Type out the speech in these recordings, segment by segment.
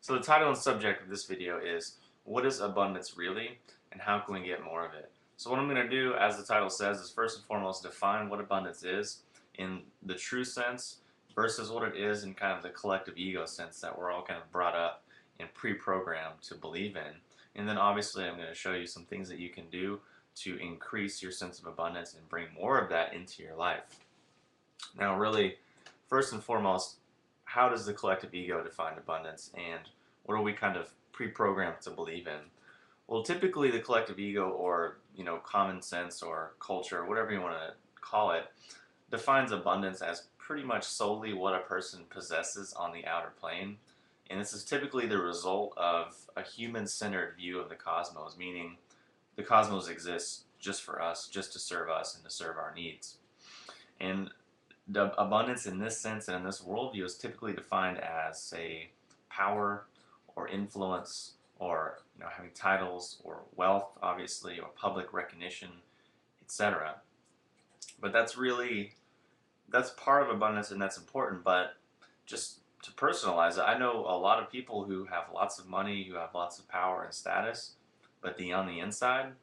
So the title and subject of this video is, what is abundance really, and how can we get more of it? So what I'm going to do, as the title says, is first and foremost define what abundance is in the true sense versus what it is in kind of the collective ego sense that we're all kind of brought up and pre-programmed to believe in. And then obviously I'm going to show you some things that you can do to increase your sense of abundance and bring more of that into your life. Now really, first and foremost, how does the collective ego define abundance, and what are we kind of pre-programmed to believe in? Well, typically the collective ego, or common sense or culture, whatever you want to call it, defines abundance as pretty much solely what a person possesses on the outer plane. And this is typically the result of a human-centered view of the cosmos, meaning the cosmos exists just for us, just to serve us and to serve our needs. And the abundance in this sense and in this worldview is typically defined as, say, power or influence, or having titles or wealth, obviously, or public recognition, etc. But that's part of abundance, and that's important. But just to personalize it, I know a lot of people who have lots of money, who have lots of power and status, but on the inside,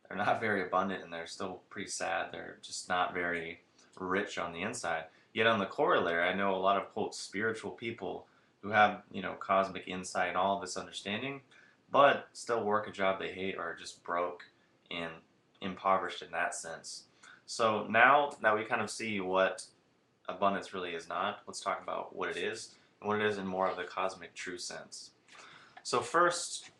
they're not very abundant, and they're still pretty sad. They're just not very rich on the inside. Yet on the corollary, I know a lot of, quote, spiritual people who have, cosmic insight and all of this understanding, but still work a job they hate, or are just broke and impoverished in that sense. So now that we kind of see what abundance really is not, let's talk about what it is, and what it is in more of the cosmic true sense. So first,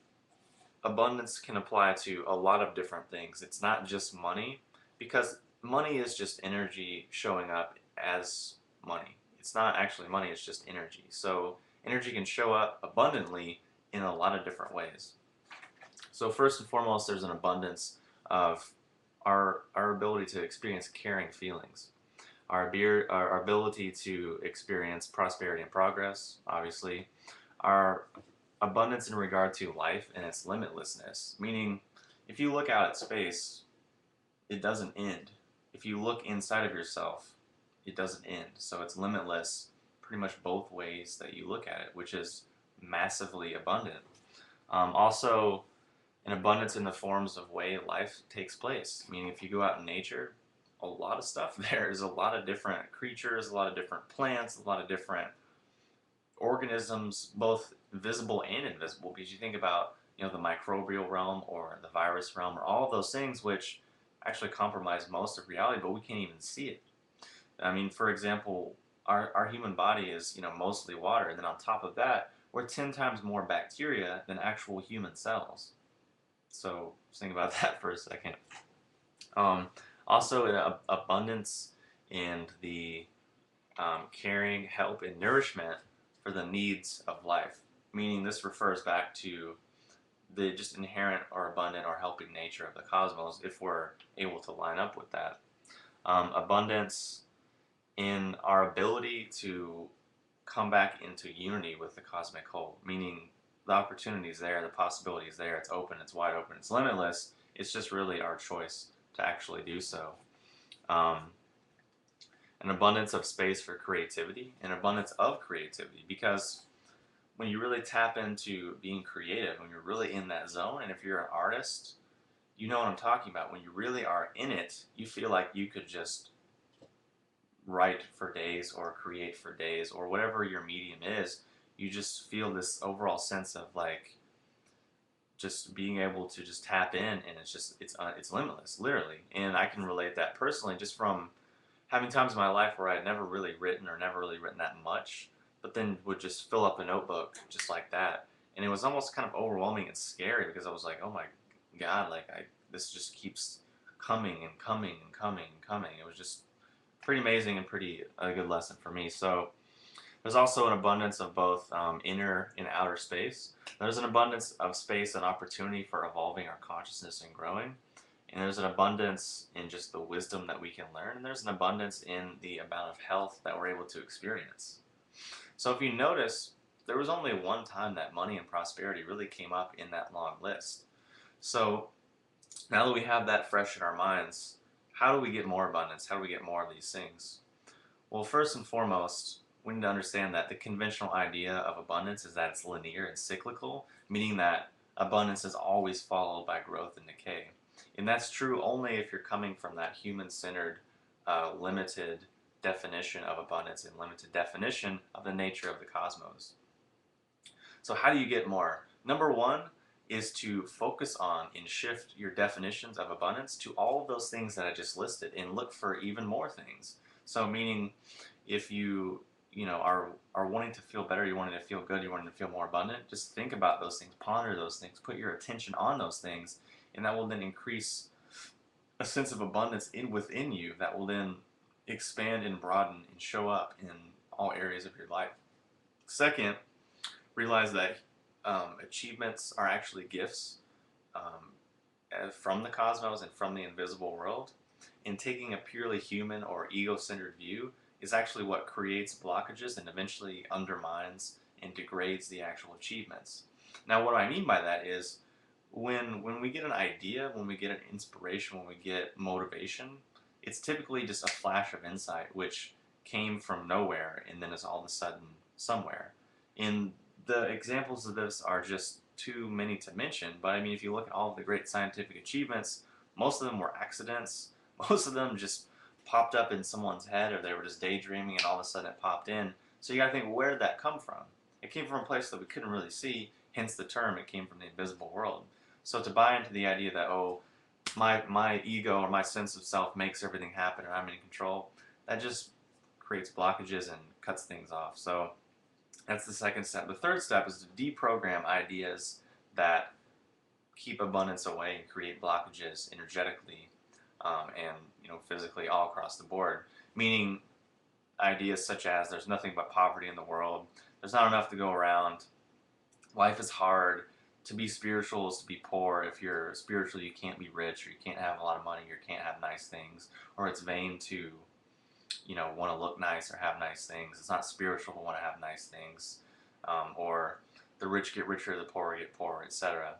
abundance can apply to a lot of different things. It's not just money, because money is just energy showing up as money. It's not actually money, it's just energy. So energy can show up abundantly in a lot of different ways. So first and foremost, there's an abundance of our ability to experience caring feelings. Our ability to experience prosperity and progress, obviously. Our abundance in regard to life and its limitlessness. Meaning, if you look out at space, it doesn't end. If you look inside of yourself, it doesn't end. So it's limitless pretty much both ways that you look at it, which is massively abundant. Also, an abundance in the forms of way life takes place. Meaning, if you go out in nature, a lot of stuff there. There's a lot of different creatures, a lot of different plants, a lot of different organisms, both visible and invisible. Because you think about the microbial realm or the virus realm, or all of those things which actually compromise most of reality, but we can't even see it. I mean, for example, our human body is mostly water, and then on top of that, we're 10 times more bacteria than actual human cells. So just think about that for a second. Also, an abundance in the caring, help, and nourishment for the needs of life. Meaning, this refers back to the just inherent or abundant or helping nature of the cosmos, if we're able to line up with that. Abundance in our ability to come back into unity with the cosmic whole, meaning the opportunity is there, the possibility is there, it's open, it's wide open, it's limitless. It's just really our choice to actually do so. An abundance of space for creativity, an abundance of creativity, because when you really tap into being creative, when you're really in that zone, and if you're an artist, you know what I'm talking about. When you really are in it, you feel like you could just write for days or create for days, or whatever your medium is. You just feel this overall sense of like just being able to just tap in, and it's limitless, literally. And I can relate that personally just from having times in my life where I had never really written that much, but then would just fill up a notebook just like that. And it was almost kind of overwhelming and scary, because I was like, oh my God, like this just keeps coming and coming and coming and coming. It was just pretty amazing and a good lesson for me. So there's also an abundance of both inner and outer space. There's an abundance of space and opportunity for evolving our consciousness and growing. And there's an abundance in just the wisdom that we can learn. And there's an abundance in the amount of health that we're able to experience. So if you notice, there was only one time that money and prosperity really came up in that long list. So now that we have that fresh in our minds, how do we get more abundance? How do we get more of these things? Well, first and foremost, we need to understand that the conventional idea of abundance is that it's linear and cyclical, meaning that abundance is always followed by growth and decay. And that's true only if you're coming from that human-centered, limited definition of abundance and limited definition of the nature of the cosmos. So how do you get more? Number one is to focus on and shift your definitions of abundance to all of those things that I just listed and look for even more things. So meaning if you are wanting to feel better, you're wanting to feel good, you're wanting to feel more abundant, just think about those things, ponder those things, put your attention on those things, and that will then increase a sense of abundance within you that will then expand and broaden and show up in all areas of your life. Second, realize that achievements are actually gifts from the cosmos and from the invisible world. And taking a purely human or ego-centered view is actually what creates blockages and eventually undermines and degrades the actual achievements. Now, what I mean by that is when we get an idea, when we get an inspiration, when we get motivation, it's typically just a flash of insight which came from nowhere and then is all of a sudden somewhere. And the examples of this are just too many to mention, but I mean, if you look at all of the great scientific achievements, most of them were accidents. Most of them just popped up in someone's head, or they were just daydreaming and all of a sudden it popped in. So you gotta think, where did that come from? It came from a place that we couldn't really see, hence the term, it came from the invisible world. So to buy into the idea that, oh, my ego or my sense of self makes everything happen and I'm in control, that just creates blockages and cuts things off. So that's the second step. The third step is to deprogram ideas that keep abundance away and create blockages energetically and physically all across the board. Meaning ideas such as there's nothing but poverty in the world, there's not enough to go around, life is hard, to be spiritual is to be poor, if you're spiritual you can't be rich, or you can't have a lot of money, or you can't have nice things, or it's vain to want to look nice or have nice things. It's not spiritual to want to have nice things, or the rich get richer, the poor get poorer, etc.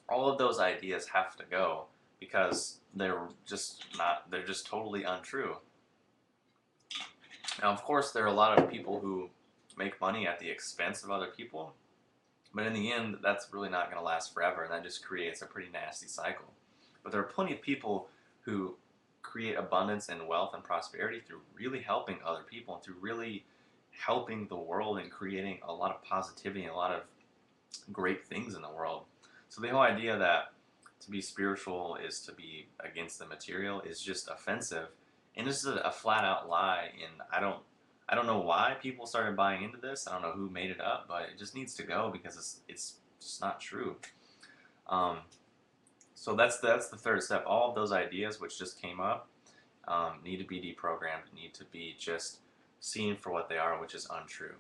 All of those ideas have to go because they're just totally untrue. Now, of course, there are a lot of people who make money at the expense of other people, but in the end, that's really not going to last forever, and that just creates a pretty nasty cycle. But there are plenty of people who create abundance and wealth and prosperity through really helping other people and through really helping the world and creating a lot of positivity and a lot of great things in the world. So the whole idea that to be spiritual is to be against the material is just offensive, and this is a flat out lie. And I don't know why people started buying into this. I don't know who made it up, but it just needs to go because it's just not true. So that's the third step. All of those ideas which just came up need to be deprogrammed, need to be just seen for what they are, which is untrue.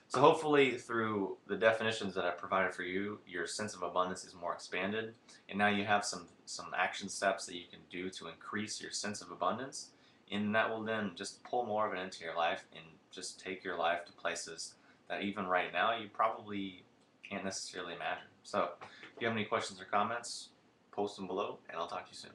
So hopefully through the definitions that I provided for you, your sense of abundance is more expanded, and now you have some action steps that you can do to increase your sense of abundance, and that will then just pull more of it into your life and just take your life to places that even right now you probably can't necessarily imagine. So if you have any questions or comments, post them below, and I'll talk to you soon.